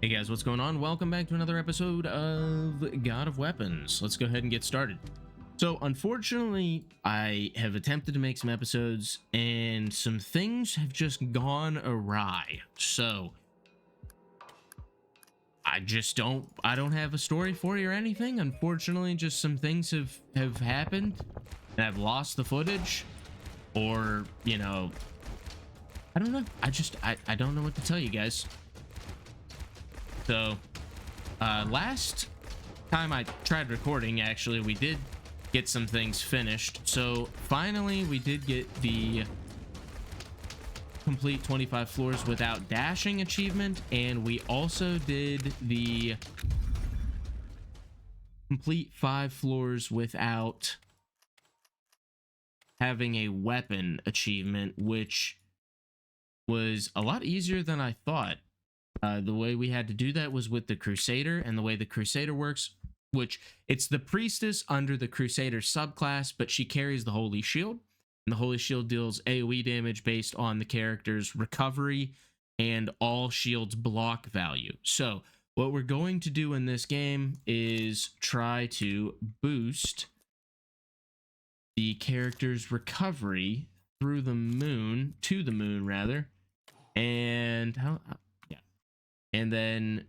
Hey guys, what's going on? Welcome back to another episode of God of Weapons. Let's go ahead and get started. So, unfortunately, I have attempted to make some episodes and some things have just gone awry. So, I don't have a story for you or anything. Unfortunately, just some things have happened and I've lost the footage, or, I don't know. I don't know what to tell you guys. So, last time I tried recording, actually, we did get some things finished. So finally, we did get the complete 25 floors without dashing achievement, and we also did the complete 5 floors without having a weapon achievement, which was a lot easier than I thought. The way we had to do that was with the Crusader, and the way the Crusader works, which it's the Priestess under the Crusader subclass, but she carries the Holy Shield, and the Holy Shield deals AoE damage based on the character's recovery and all shields block value. So what we're going to do in this game is try to boost the character's recovery through the moon, to the moon rather, and how... And then,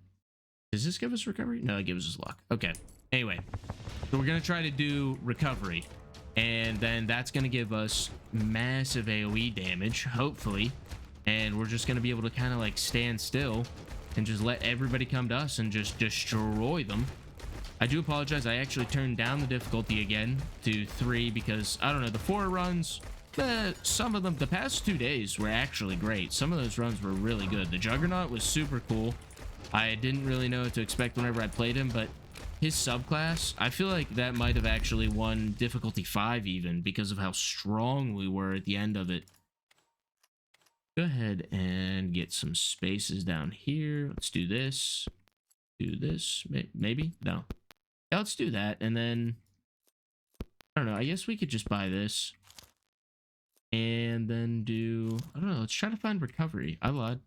does this give us recovery? No, it gives us luck. Okay. Anyway, so we're going to try to do recovery. And then that's going to give us massive AoE damage, hopefully. And we're just going to be able to kind of like stand still and just let everybody come to us and just destroy them. I do apologize. I actually turned down the difficulty again to 3 because, I don't know, the 4 runs... some of them, the past 2 days were actually great. Some of those runs were really good. The Juggernaut was super cool. I didn't really know what to expect whenever I played him, but his subclass, I feel like that might have actually won difficulty 5 even because of how strong we were at the end of it. Go ahead and get some spaces down here. Let's do this. Do this. Maybe? No. Yeah, let's do that. And then, I don't know. I guess we could just buy this. And then do, I don't know, let's try to find recovery. I lied.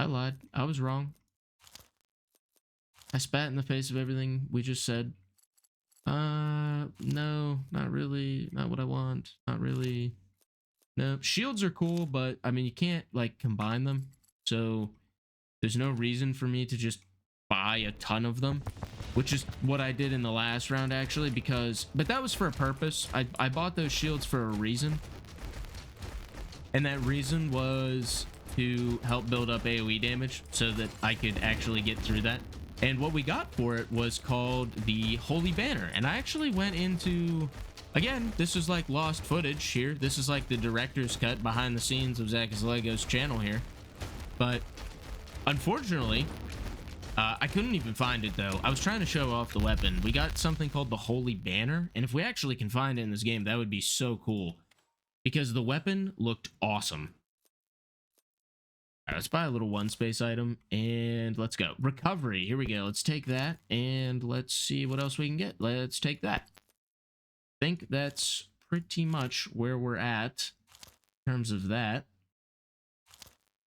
I was wrong. I spat in the face of everything we just said. No, not really. Not what I want. Not really. No, shields are cool, but I mean, you can't like combine them. So there's no reason for me to just buy a ton of them, which is what I did in the last round actually, but that was for a purpose. I bought those shields for a reason. And that reason was to help build up AoE damage so that I could actually get through that. And what we got for it was called the Holy Banner. And I actually went into, again, this is like lost footage here. This is like the director's cut behind the scenes of Zach's Legos channel here. But unfortunately, I couldn't even find it though. I was trying to show off the weapon. We got something called the Holy Banner. And if we actually can find it in this game, that would be so cool. Because the weapon looked awesome. All right, let's buy a little one space item and let's go. Recovery. Here we go. Let's take that and let's see what else we can get. Let's take that. I think that's pretty much where we're at in terms of that.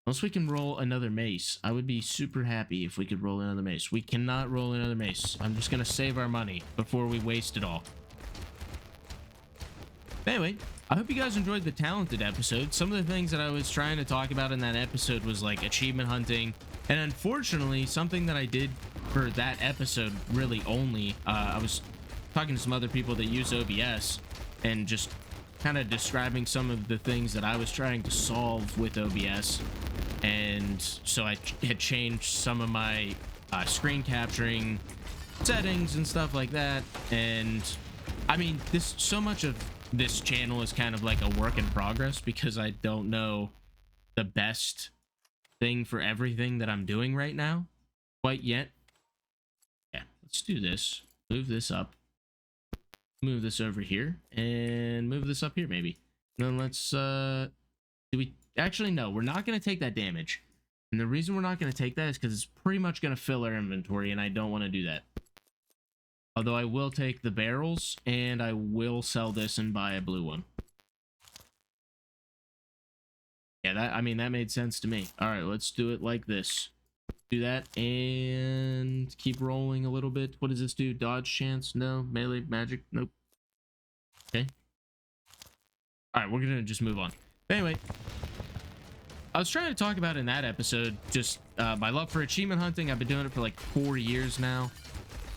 Unless we can roll another mace. I would be super happy if we could roll another mace. We cannot roll another mace. I'm just going to save our money before we waste it all. Anyway, I hope you guys enjoyed the talented episode. Some of the things that I was trying to talk about in that episode was like achievement hunting. And unfortunately, something that I did for that episode really only, I was talking to some other people that use OBS and just kind of describing some of the things that I was trying to solve with OBS. And so I had changed some of my screen capturing settings and stuff like that. And I mean, so much of this channel is kind of like a work in progress because I don't know the best thing for everything that I'm doing right now quite yet. Yeah, let's do this. Move this up. Move this over here and move this up here maybe. And then let's actually, no, we're not going to take that damage. And the reason we're not going to take that is because it's pretty much going to fill our inventory and I don't want to do that. Although I will take the barrels, and I will sell this and buy a blue one. Yeah, that made sense to me. All right, let's do it like this. Do that and keep rolling a little bit. What does this do? Dodge chance? No. Melee magic? Nope. Okay. All right, we're gonna just move on. Anyway, I was trying to talk about in that episode just my love for achievement hunting. I've been doing it for like 4 years now,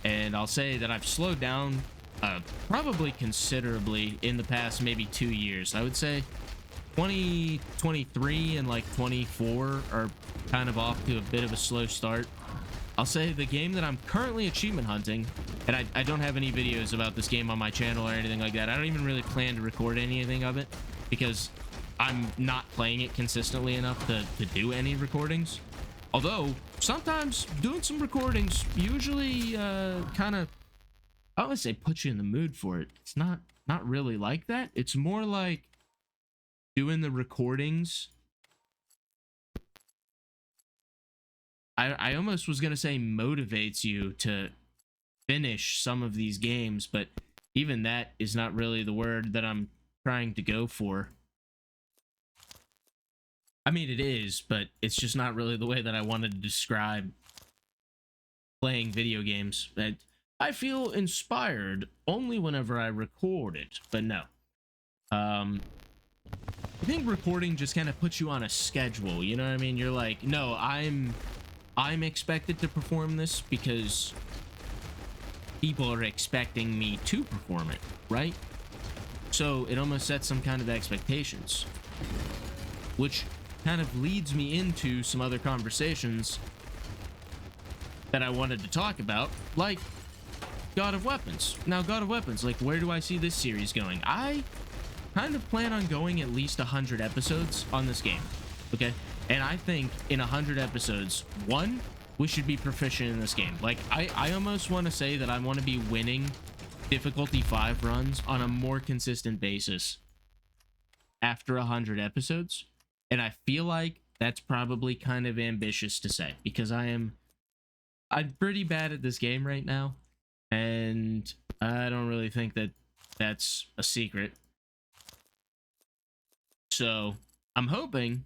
and I'll say that I've slowed down probably considerably in the past maybe 2 years. I would say 2023 and like 24 are kind of off to a bit of a slow start. I'll say the game that I'm currently achievement hunting, and I don't have any videos about this game on my channel or anything like that. I don't even really plan to record anything of it because I'm not playing it consistently enough to do any recordings. Although sometimes doing some recordings usually kind of, I don't want to say put you in the mood for it. It's not really like that. It's more like doing the recordings. I almost was going to say motivates you to finish some of these games, but even that is not really the word that I'm trying to go for. I mean, it is, but it's just not really the way that I wanted to describe playing video games. I feel inspired only whenever I record it, but no. I think recording just kind of puts you on a schedule, you know what I mean? You're like, no, I'm expected to perform this because people are expecting me to perform it, right? So it almost sets some kind of expectations, which kind of leads me into some other conversations that I wanted to talk about, like God of Weapons. Now, God of Weapons, like, where do I see this series going? I kind of plan on going at least 100 episodes on this game, okay? And I think in 100 episodes, one, we should be proficient in this game. Like, I almost want to say that I want to be winning difficulty 5 runs on a more consistent basis after 100 episodes. And I feel like that's probably kind of ambitious to say because I'm pretty bad at this game right now. And I don't really think that that's a secret. So I'm hoping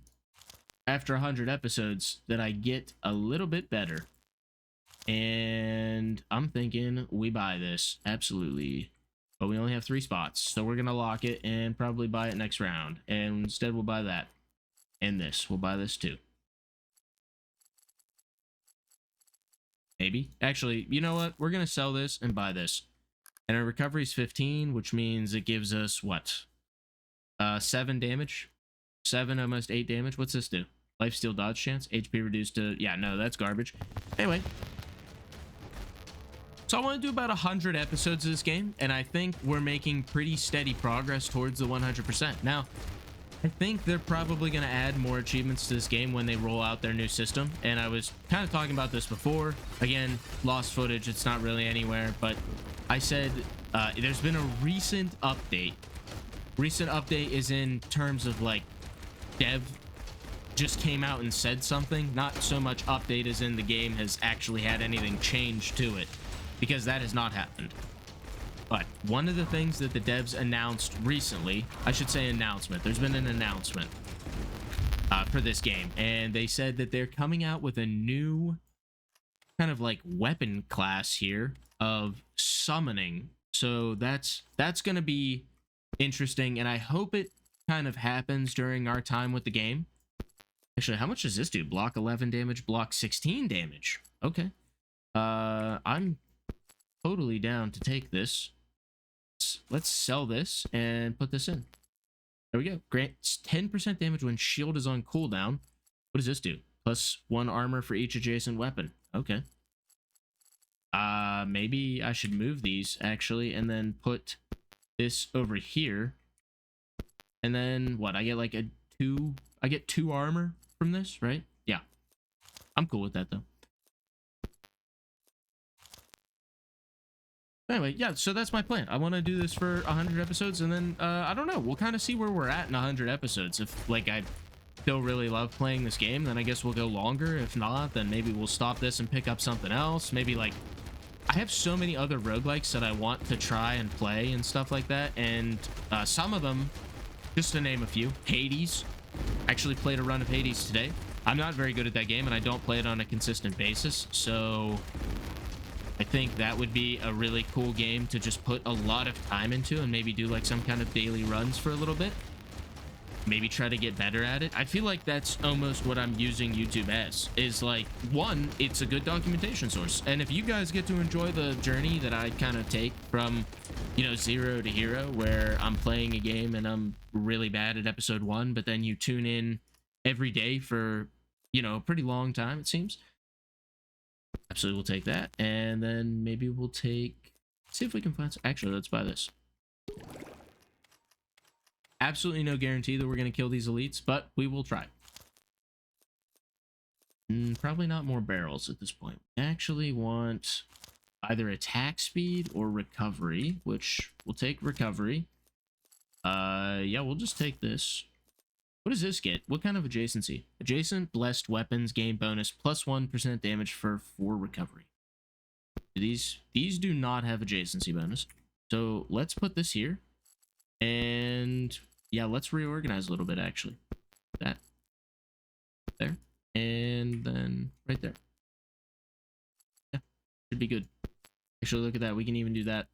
after 100 episodes that I get a little bit better. And I'm thinking we buy this. Absolutely. But we only have 3 spots. So we're going to lock it and probably buy it next round. And instead we'll buy that. And this. We'll buy this too. Maybe. Actually, you know what? We're going to sell this and buy this. And our recovery is 15, which means it gives us what? 7 damage? 7, almost 8 damage. What's this do? Lifesteal dodge chance? HP reduced to... Yeah, no, that's garbage. Anyway. So I want to do about 100 episodes of this game. And I think we're making pretty steady progress towards the 100%. Now, I think they're probably going to add more achievements to this game when they roll out their new system. And I was kind of talking about this before. Again, lost footage. It's not really anywhere. But I said there's been a recent update. Recent update is in terms of like dev just came out and said something. Not so much update as in the game has actually had anything changed to it. Because that has not happened. But one of the things that the devs announced recently, I should say announcement, there's been an announcement for this game. And they said that they're coming out with a new kind of like weapon class here of summoning. So that's going to be interesting. And I hope it kind of happens during our time with the game. Actually, how much does this do? Block 11 damage, block 16 damage. Okay. I'm totally down to take this. Let's sell this and put this in. There we go. Grants 10% damage when shield is on cooldown. What does this do? Plus 1 armor for each adjacent weapon. Okay. Maybe I should move these actually and then put this over here. And then what? I get like a 2. I get 2 armor from this, right? Yeah. I'm cool with that though. Anyway, yeah, so that's my plan. I want to do this for 100 episodes, and then, I don't know, we'll kind of see where we're at in 100 episodes. If, like, I still really love playing this game, then I guess we'll go longer. If not, then maybe we'll stop this and pick up something else. Maybe, like, I have so many other roguelikes that I want to try and play and stuff like that, and some of them, just to name a few, Hades. Actually played a run of Hades today. I'm not very good at that game, and I don't play it on a consistent basis, so I think that would be a really cool game to just put a lot of time into and maybe do like some kind of daily runs for a little bit. Maybe try to get better at it. I feel like that's almost what I'm using YouTube as, is like, one, it's a good documentation source. And if you guys get to enjoy the journey that I kind of take from, you know, zero to hero, where I'm playing a game and I'm really bad at episode 1, but then you tune in every day for, you know, a pretty long time, it seems. Absolutely, we'll take that. And then maybe we'll take, see if we can find some, actually, let's buy this. Absolutely no guarantee that we're going to kill these elites, but we will try. Probably not more barrels at this point. We actually want either attack speed or recovery, which we'll take recovery. Yeah, we'll just take this. What does this get? What kind of adjacency? Adjacent blessed weapons gain bonus plus 1% damage for 4 recovery. These do not have adjacency bonus. So let's put this here. And yeah, let's reorganize a little bit, actually. That. There. And then right there. Yeah, should be good. Actually, look at that. We can even do that.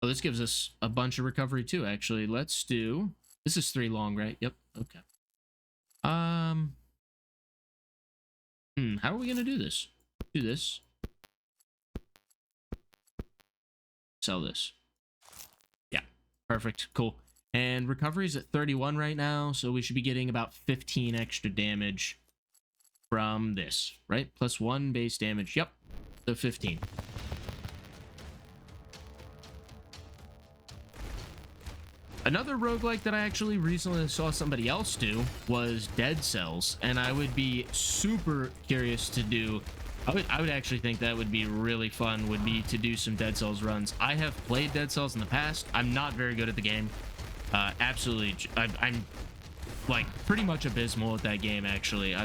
Oh, this gives us a bunch of recovery too, actually. Let's do... This is 3 long, right? Yep. Okay. How are we going to do this? Do this. Sell this. Yeah. Perfect. Cool. And recovery is at 31 right now, so we should be getting about 15 extra damage from this, right? Plus 1 base damage. Yep. So 15. Another roguelike that I actually recently saw somebody else do was Dead Cells, and I would be super curious to do... I would actually think that would be really fun, would be to do some Dead Cells runs. I have played Dead Cells in the past. I'm not very good at the game. Absolutely, I'm like pretty much abysmal at that game, actually.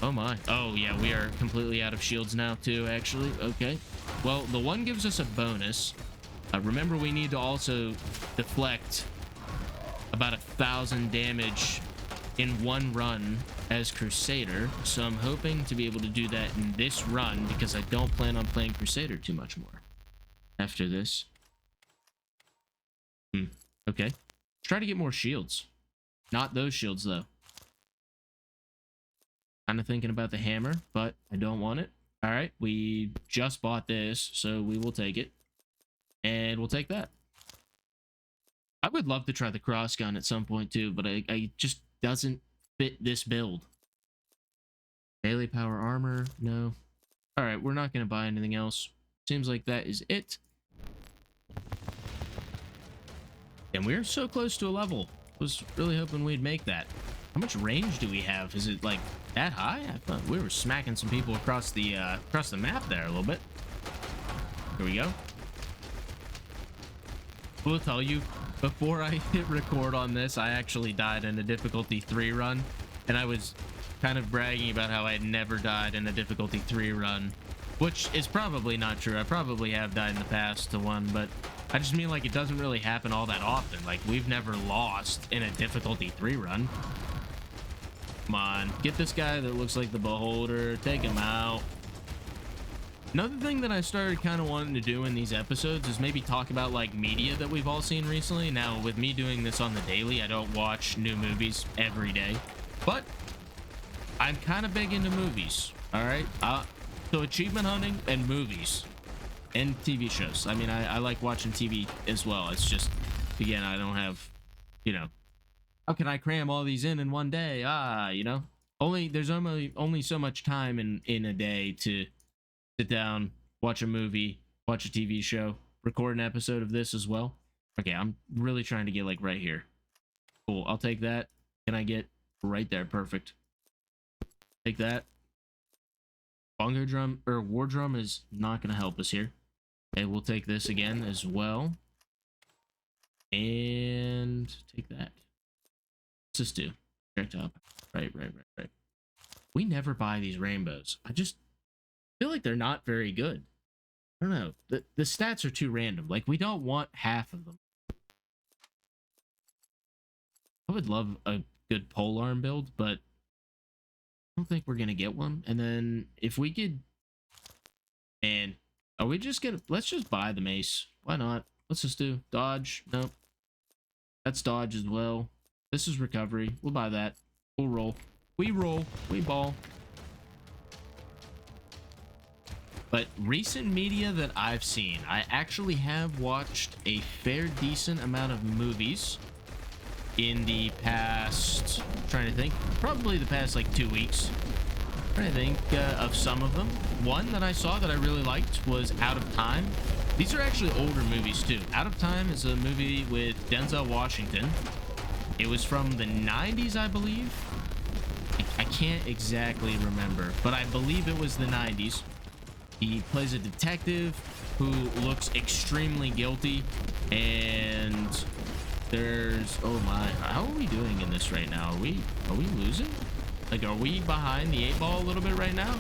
Oh my. Oh yeah, we are completely out of shields now too, actually. Okay. Well, the one gives us a bonus. Remember, we need to also deflect about 1,000 damage in one run as Crusader, so I'm hoping to be able to do that in this run because I don't plan on playing Crusader too much more after this. Okay. Let's try to get more shields. Not those shields, though. Kind of thinking about the hammer, but I don't want it. All right, we just bought this, so we will take it. And we'll take that. I would love to try the cross gun at some point too, but I just doesn't fit this build. Daily power armor, no. All right, we're not going to buy anything else. Seems like that is it. And we're so close to a level. Was really hoping we'd make that. How much range do we have? Is it like that high? I thought we were smacking some people across the map there a little bit. Here we go. Will tell you, before I hit record on this, I actually died in a difficulty 3 run, and I was kind of bragging about how I had never died in a difficulty 3 run, which is probably not true. I probably have died in the past to one, but I just mean like it doesn't really happen all that often. Like, we've never lost in a difficulty 3 run. Come on, get this guy that looks like the Beholder, take him out. Another thing that I started kind of wanting to do in these episodes is maybe talk about like media that we've all seen recently. Now, with me doing this on the daily, I don't watch new movies every day, but I'm kind of big into movies. All right. So achievement hunting and movies and TV shows. I mean, I like watching TV as well. It's just, again, I don't have, you know, how can I cram all these in one day? You know, there's only so much time in a day to sit down, watch a movie, watch a TV show, record an episode of this as well. Okay, I'm really trying to get like right here. Cool, I'll take that. Can I get right there? Perfect. Take that. Bongo drum or war drum is not going to help us here. Okay, we'll take this again as well. And take that. What's this do? Projectile. Right. We never buy these rainbows. I just feel like they're not very good. I don't know. The stats are too random. Like, we don't want half of them. I would love a good polearm build, but I don't think we're gonna get one. And then if we could, and are we just gonna, let's just buy the mace. Why not? Let's just do dodge. Nope. That's dodge as well. This is recovery. We'll buy that. We'll roll. We roll. We ball. But recent media that I've seen, I actually have watched a fair decent amount of movies in the past, I'm trying to think, probably the past like 2 weeks. I'm trying to think of some of them. One that I saw that I really liked was Out of Time. These are actually older movies too. Out of Time is a movie with Denzel Washington. It was from the 90s, I believe. I can't exactly remember, but I believe it was the 90s. He plays a detective who looks extremely guilty, and there's, oh my, how are we doing in this right now? Are we losing? Like, are we behind the 8 ball a little bit right now?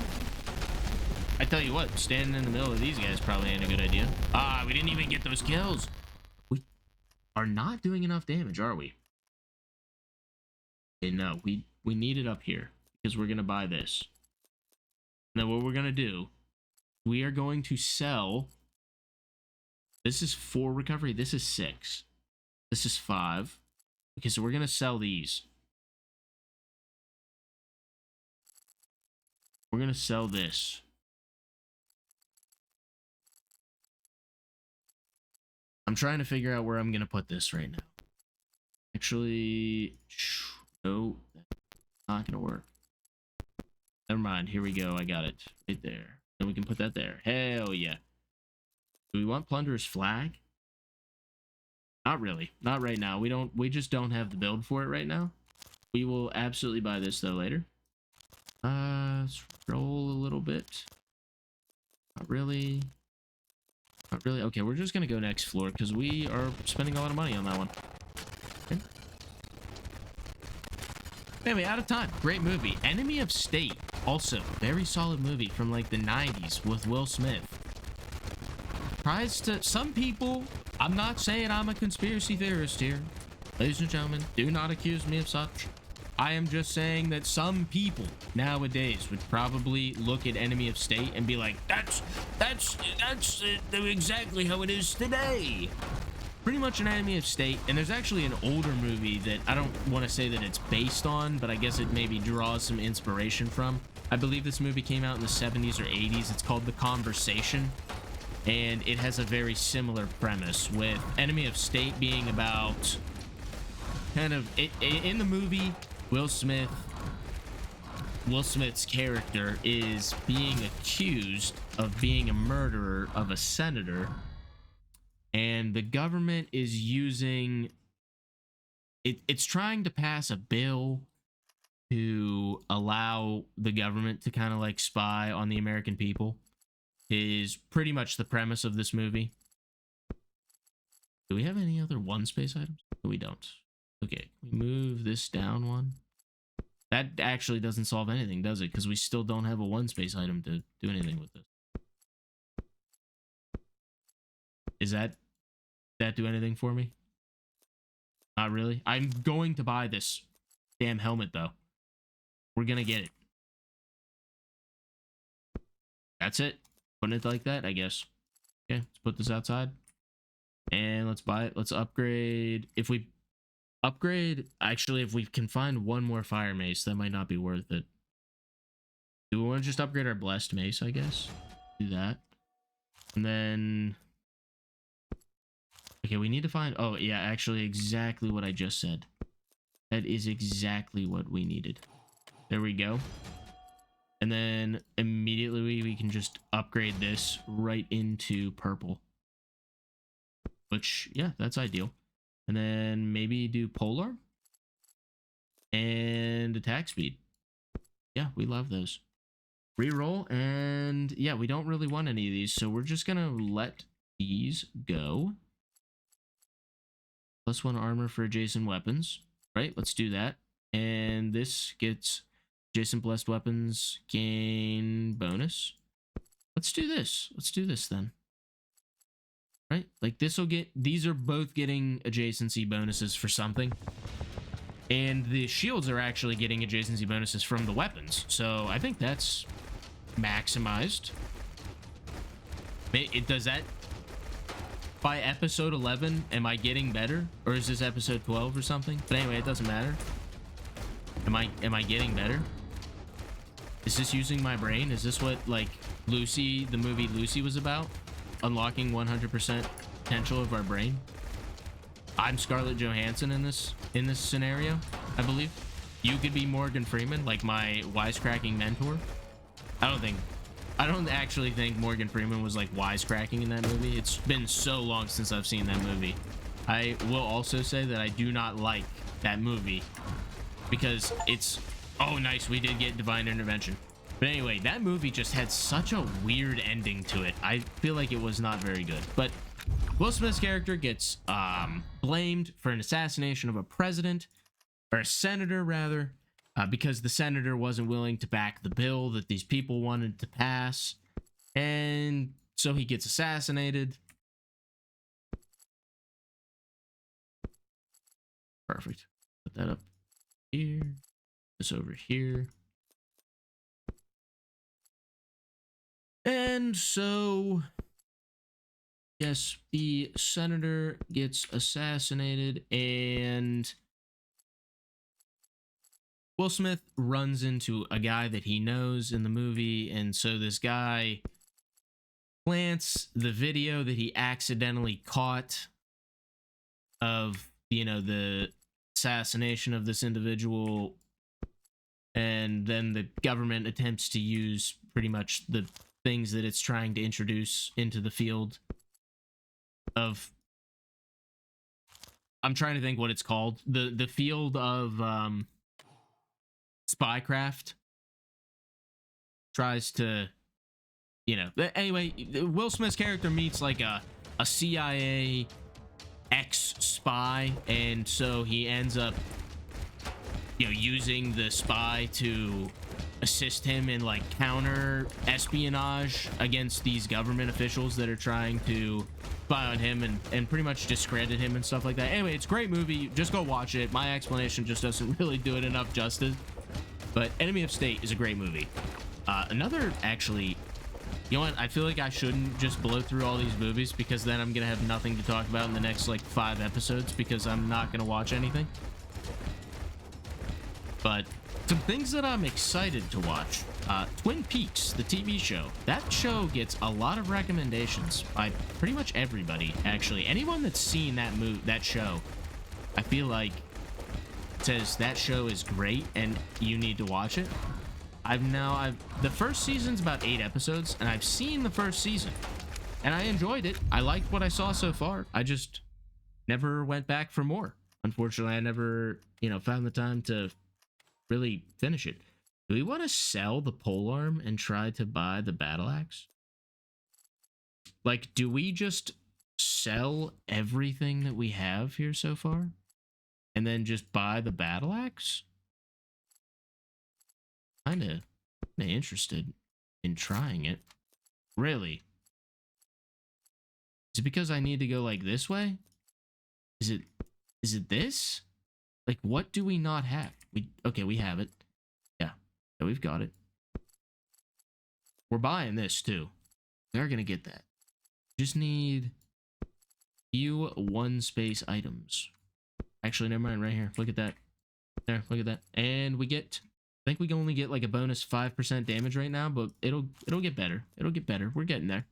I tell you what, standing in the middle of these guys probably ain't a good idea. Ah, we didn't even get those kills. We are not doing enough damage, are we? Okay, no, we need it up here because we're gonna buy this. And then what we're gonna do, we are going to sell. This is 4 recovery. This is 6. This is 5. Okay, so we're going to sell these. We're going to sell this. I'm trying to figure out where I'm going to put this right now. Actually, no, that's not going to work. Never mind. Here we go. I got it right there. And we can put that there. Hell yeah. Do we want Plunderer's Flag? Not really. Not right now. We just don't have the build for it right now. We will absolutely buy this though later. Let's roll a little bit. Not really. Not really. Okay, we're just gonna go next floor because we are spending a lot of money on that one. Okay. Anyway, Out of Time. Great movie. Enemy of State. Also, very solid movie from like the 90s with Will Smith. Surprised to some people, I'm not saying I'm a conspiracy theorist here. Ladies and gentlemen, do not accuse me of such. I am just saying that some people nowadays would probably look at Enemy of State and be like, that's exactly how it is today. Pretty much an Enemy of State, and there's actually an older movie that I don't want to say that it's based on, but I guess it maybe draws some inspiration from. I believe this movie came out in the 70s or 80s. It's called The Conversation, and it has a very similar premise with Enemy of State being about kind of in the movie, Will Smith's character is being accused of being a murderer of a senator, and the government is using it's trying to pass a bill to allow the government to kind of like spy on the American people, is pretty much the premise of this movie. Do we have any other one space items? No, we don't. Okay, we move this down one. That actually doesn't solve anything, does it? Because we still don't have a one space item to do anything with this. Is that do anything for me? Not really. I'm going to buy this damn helmet though. We're gonna get it. That's it. Putting it like that, I guess. Okay, let's put this outside. And let's buy it. Let's upgrade. If we upgrade, actually, if we can find one more fire mace, that might not be worth it. Do we want to just upgrade our blessed mace, I guess? Do that. And then... Okay, we need to find... Oh, yeah, actually, exactly what I just said. That is exactly what we needed. There we go. And then immediately we can just upgrade this right into purple. Which, yeah, that's ideal. And then maybe do polar and attack speed. Yeah, we love those. Reroll, and yeah, we don't really want any of these, so we're just gonna let these go. +1 armor for adjacent weapons. Right, let's do that. And this gets adjacent blessed weapons gain bonus. Let's do this. Let's do this then. Right, like this will get, these are both getting adjacency bonuses for something. And the shields are actually getting adjacency bonuses from the weapons. So I think that's maximized. It does that by episode 11. Am I getting better, or is this episode 12 or something? But anyway, it doesn't matter. Am I getting better? Is this using my brain? Is this what, like, Lucy, the movie Lucy, was about? Unlocking 100% potential of our brain? I'm Scarlett Johansson in this scenario, I believe. You could be Morgan Freeman, like my wisecracking mentor. I don't actually think Morgan Freeman was like wisecracking in that movie. It's been so long since I've seen that movie. I will also say that I do not like that movie because it's, oh nice, we did get divine intervention. But anyway, that movie just had such a weird ending to it. I feel like it was not very good. But Will Smith's character gets blamed for an assassination of a president, or a senator rather, because the senator wasn't willing to back the bill that these people wanted to pass, and so he gets assassinated. Perfect. Put that up here. This over here. And so, yes, the senator gets assassinated, and Will Smith runs into a guy that he knows in the movie, and so this guy plants the video that he accidentally caught of, you know, the assassination of this individual, and then the government attempts to use pretty much the things that it's trying to introduce into the field of, I'm trying to think what it's called, the field of spycraft. Tries to, you know, anyway, Will Smith's character meets like a CIA ex-spy, and so he ends up, you know, using the spy to assist him in like counter espionage against these government officials that are trying to spy on him and pretty much discredit him and stuff like that. Anyway, it's a great movie. Just go watch it. My explanation just doesn't really do it enough justice. But Enemy of State is a great movie. Another, actually, you know what? I feel like I shouldn't just blow through all these movies, because then I'm going to have nothing to talk about in the next, like, 5 episodes, because I'm not going to watch anything. But some things that I'm excited to watch. Twin Peaks, the TV show. That show gets a lot of recommendations by pretty much everybody, actually. Anyone that's seen that show, I feel like, says that show is great and you need to watch it. The first season's about 8 episodes, and I've seen the first season, and I enjoyed it. I liked what I saw so far. I just never went back for more. Unfortunately, I never, you know, found the time to really finish it. Do we want to sell the polearm and try to buy the battle axe? Like, do we just sell everything that we have here so far and then just buy the battle axe? Kinda interested in trying it. Really? Is it because I need to go like this way? Is it this? Like, what do we not have? Okay, we have it. Yeah, we've got it. We're buying this too. We're gonna get that. Just need few 1-space items. Actually, never mind, right here. Look at that. There, look at that. And we get, I think we can only get like a bonus 5% damage right now, but it'll get better. It'll get better. We're getting there.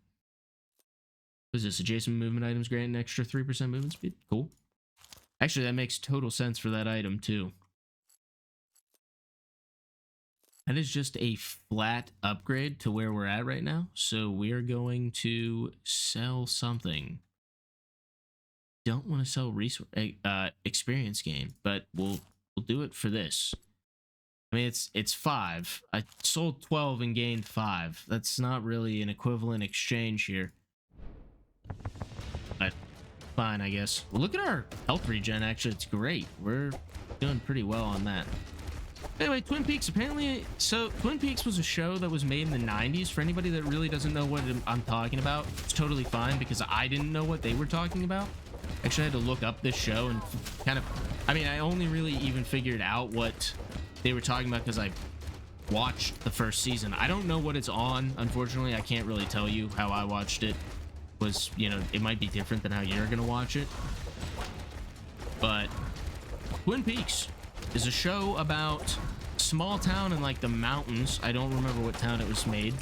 What is this? Adjacent movement items grant an extra 3% movement speed. Cool. Actually, that makes total sense for that item too. That is just a flat upgrade to where we're at right now. So we are going to sell something. Don't want to sell resource experience gain, but we'll do it for this. I mean, it's 5. I sold 12 and gained 5. That's not really an equivalent exchange here. But fine, I guess. Well, look at our health regen. Actually, it's great. We're doing pretty well on that. Anyway, Twin Peaks, apparently, so Twin Peaks was a show that was made in the 90s. For anybody that really doesn't know what I'm talking about, it's totally fine, because I didn't know what they were talking about. Actually, I had to look up this show and kind of, I mean, I only really even figured out what they were talking about because I watched the first season. I don't know what it's on. Unfortunately, I can't really tell you how I watched it. Was, you know, it might be different than how you're gonna watch it. But Twin Peaks is a show about small town in like the mountains. I don't remember what town it was made.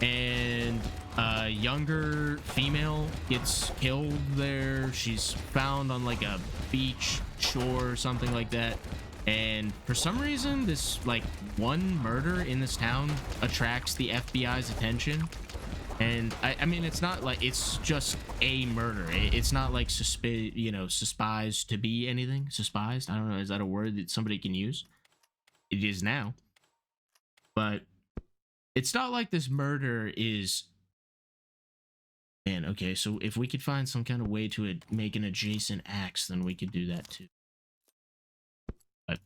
And a younger female gets killed there. She's found on like a beach shore or something like that. And for some reason, this like one murder in this town attracts the FBI's attention. And I mean, it's not like it's just a murder. It's not like suspiced to be anything. Suspiced? I don't know. Is that a word that somebody can use? It is now. But it's not like this murder is. Man, okay. So if we could find some kind of way to make an adjacent axe, then we could do that too. But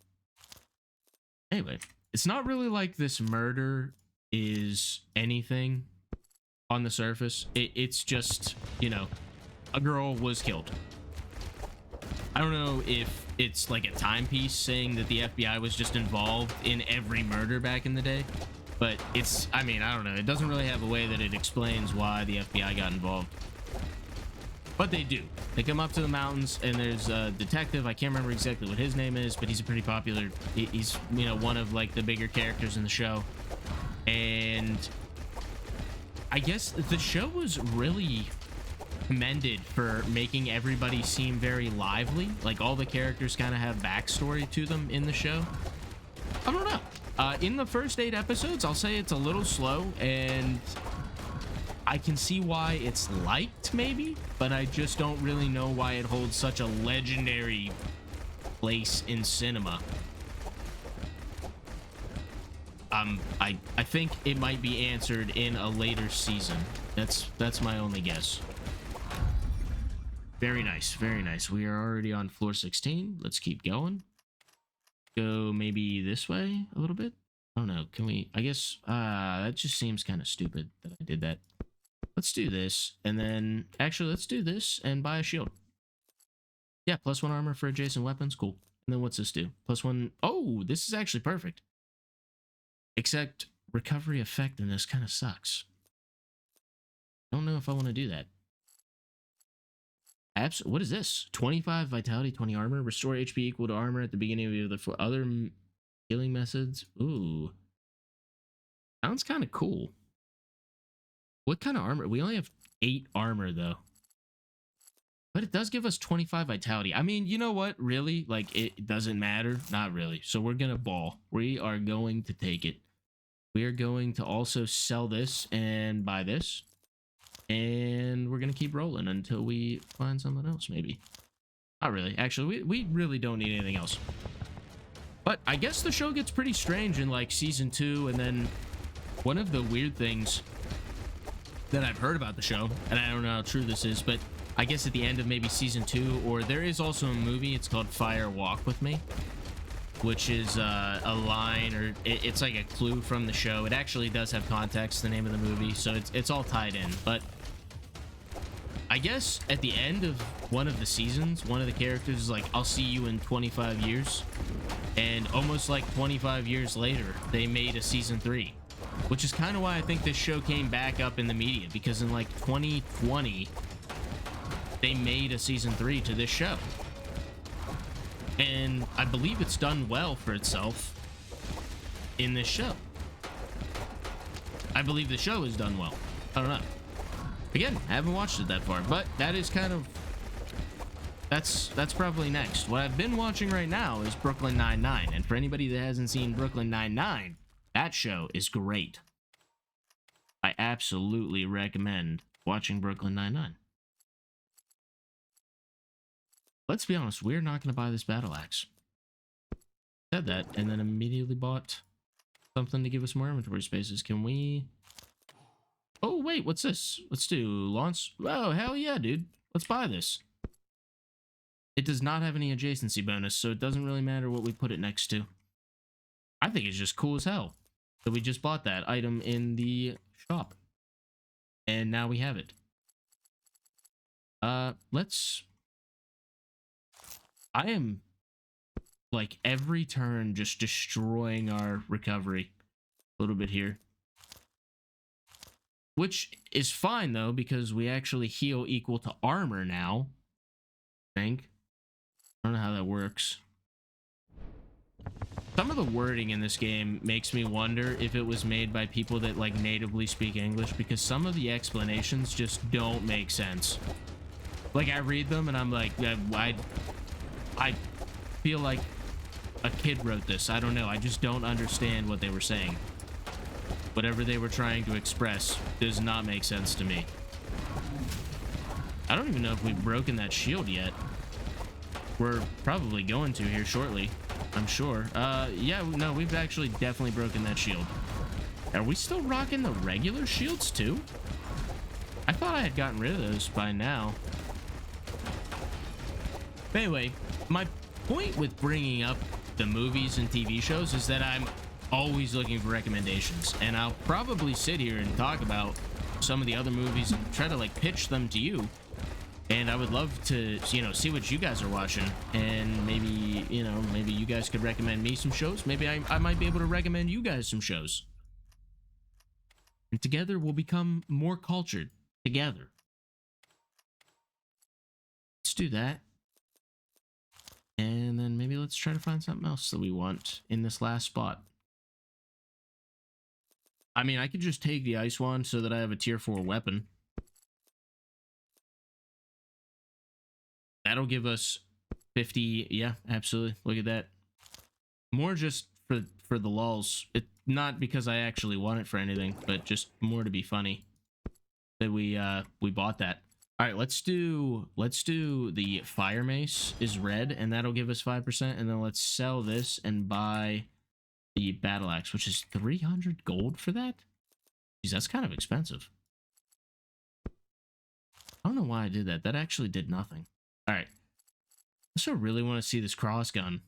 anyway, it's not really like this murder is anything on the surface. It's just, you know, a girl was killed. I don't know if it's like a timepiece saying that the FBI was just involved in every murder back in the day, but it's, I mean, I don't know. It doesn't really have a way that it explains why the FBI got involved. But they do. They come up to the mountains and there's a detective. I can't remember exactly what his name is, but he's a pretty popular, he's, you know, one of like the bigger characters in the show. And I guess the show was really commended for making everybody seem very lively. Like all the characters kind of have backstory to them in the show. I don't know. In the first 8 episodes, I'll say it's a little slow, and I can see why it's liked maybe, but I just don't really know why it holds such a legendary place in cinema. I think it might be answered in a later season. That's my only guess. Very nice, very nice. We are already on floor 16. Let's keep going. Go maybe this way a little bit. I don't know. Can we? I guess that just seems kind of stupid that I did that. Let's do this, and then actually let's do this and buy a shield. Yeah, +1 armor for adjacent weapons. Cool. And then what's this do? +1. Oh, this is actually perfect. Except recovery effectiveness kind of sucks. I don't know if I want to do that. What is this? 25 vitality, 20 armor. Restore HP equal to armor at the beginning of the other healing methods. Ooh. Sounds kind of cool. What kind of armor? We only have 8 armor though. But it does give us 25 vitality. I mean, you know what? Really? Like, it doesn't matter? Not really. So we're going to ball. We are going to take it. We are going to also sell this and buy this. And we're going to keep rolling until we find something else, maybe. Not really. Actually, we really don't need anything else. But I guess the show gets pretty strange in, like, season 2. And then one of the weird things that I've heard about the show, and I don't know how true this is, but I guess at the end of maybe season 2, or there is also a movie, it's called Fire Walk With Me, which is a line, or it's like a clue from the show. It actually does have context, the name of the movie, so it's all tied in. But I guess at the end of one of the seasons, one of the characters is like, I'll see you in 25 years. And almost like 25 years later, they made a season 3. Which is kind of why I think this show came back up in the media, because in like 2020, they made a season 3 to this show. And I believe it's done well for itself in this show. I believe the show is done well. I don't know. Again, I haven't watched it that far, but that is kind of, that's probably next. What I've been watching right now is Brooklyn Nine-Nine, and for anybody that hasn't seen Brooklyn Nine-Nine, that show is great. I absolutely recommend watching Brooklyn Nine-Nine. Let's be honest, we're not going to buy this battle axe. Said that, and then immediately bought something to give us more inventory spaces. Can we... Oh, wait, what's this? Let's do launch. Oh, hell yeah, dude. Let's buy this. It does not have any adjacency bonus, so it doesn't really matter what we put it next to. I think it's just cool as hell that we just bought that item in the shop. And now we have it. Let's I am like every turn just destroying our recovery a little bit here. Which is fine though, because we actually heal equal to armor now. I think. I don't know how that works. Some of the wording in this game makes me wonder if it was made by people that like natively speak English, because some of the explanations just don't make sense. Like I read them and I'm like, I feel like a kid wrote this. I don't know. I just don't understand what they were saying. Whatever they were trying to express does not make sense to me. I don't even know if we've broken that shield yet. We're probably going to here shortly, I'm sure. Yeah, no, we've actually definitely broken that shield. Are we still rocking the regular shields too? I thought I had gotten rid of those by now. But anyway, my point with bringing up the movies and TV shows is that I'm always looking for recommendations, and I'll probably sit here and talk about some of the other movies and try to like pitch them to you. And I would love to, you know, see what you guys are watching, and maybe, you know, maybe you guys could recommend me some shows. Maybe I might be able to recommend you guys some shows. And together we'll become more cultured together. Let's do that. And then maybe let's try to find something else that we want in this last spot. I mean, I could just take the ice wand so that I have a tier 4 weapon. That'll give us 50. Yeah, absolutely. Look at that. More just for the lulz. It not because I actually want it for anything, but just more to be funny that we bought that. All right, let's do the fire mace is red, and that'll give us 5%, and then let's sell this and buy the battle axe, which is 300 gold for that. Jeez, that's kind of expensive. I don't know why I did that. That actually did nothing. All right. I still really want to see this cross gun.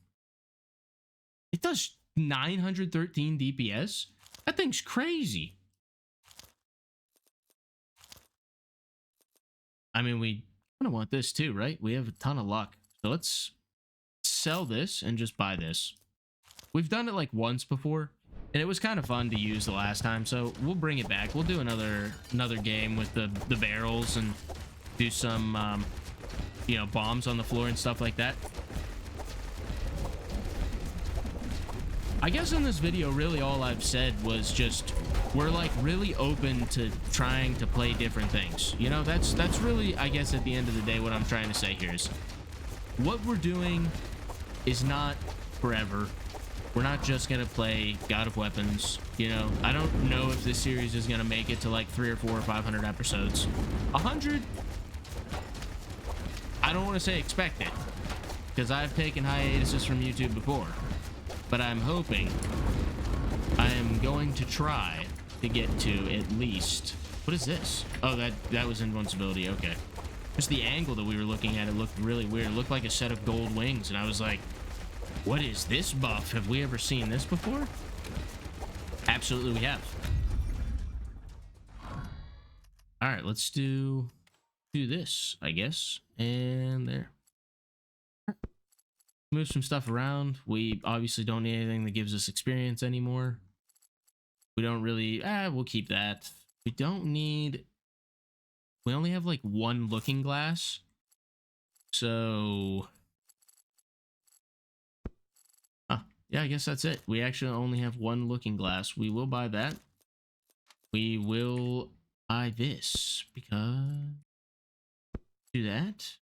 It does 913 DPS. That thing's crazy. I mean, we kind of want this too, right? We have a ton of luck. So let's sell this and just buy this. We've done it like once before, and it was kind of fun to use the last time, so we'll bring it back. We'll do another game with the barrels and do some you know, bombs on the floor and stuff like that. I guess in this video, really all I've said was just we're like really open to trying to play different things. You know, that's really, I guess, at the end of the day, what I'm trying to say here is what we're doing is not forever. We're not just gonna play God of Weapons. You know, I don't know if this series is gonna make it to like 300 or 400 or 500 episodes. 100. I don't want to say expect it, because I've taken hiatuses from YouTube before, but I'm hoping I am going to try to get to at least, what is this? Oh, that was invincibility. Okay. Just the angle that we were looking at, it looked really weird. It looked like a set of gold wings, and I was like, what is this buff? Have we ever seen this before? Absolutely we have. All right, let's do this, I guess. And there. Move some stuff around. We obviously don't need anything that gives us experience anymore. We don't really, we'll keep that. We don't need, we only have like one looking glass. So, yeah, I guess that's it. We actually only have one looking glass. We will buy that. We will buy this because do that.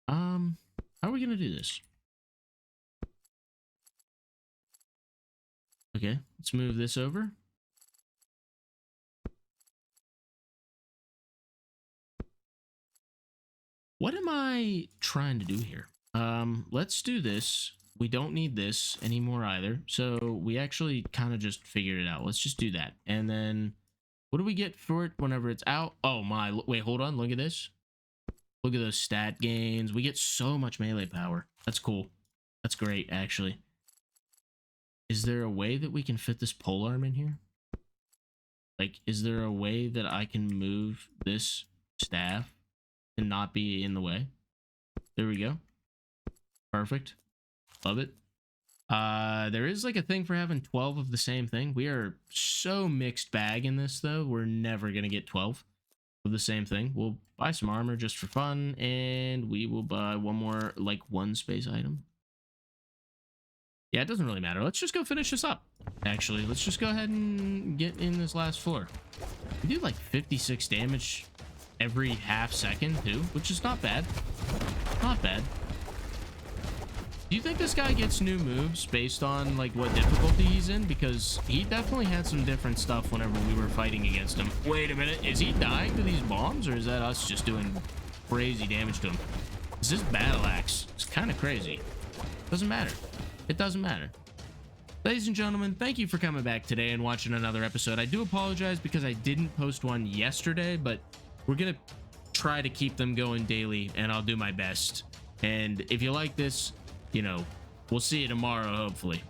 How are we gonna do this? Okay, let's move this over. What am I trying to do here? Let's do this. We don't need this anymore either. So we actually kind of just figured it out. Let's just do that. And then what do we get for it whenever it's out? Oh my, wait, hold on. Look at this. Look at those stat gains. We get so much melee power. That's cool. That's great, actually. Is there a way that we can fit this polearm in here? Like, is there a way that I can move this staff and not be in the way? There we go. Perfect. Love it. There is like a thing for having 12 of the same thing. We are so mixed bag in this though. We're never gonna get 12 of the same thing. We'll buy some armor just for fun, and we will buy one more like one space item. Yeah, it doesn't really matter. Let's just go finish this up. Actually, let's just go ahead and get in this last floor. We do like 56 damage every half second too, which is not bad. Not bad. Do you think this guy gets new moves based on like what difficulty he's in? Because he definitely had some different stuff whenever we were fighting against him. Wait a minute, is he dying to these bombs, or is that us just doing crazy damage to him? Is this battle axe? It's kind of crazy. Doesn't matter. It doesn't matter. Ladies and gentlemen, thank you for coming back today and watching another episode. I do apologize because I didn't post one yesterday, but we're gonna try to keep them going daily, and I'll do my best. And if you like this, you know, we'll see you tomorrow, hopefully.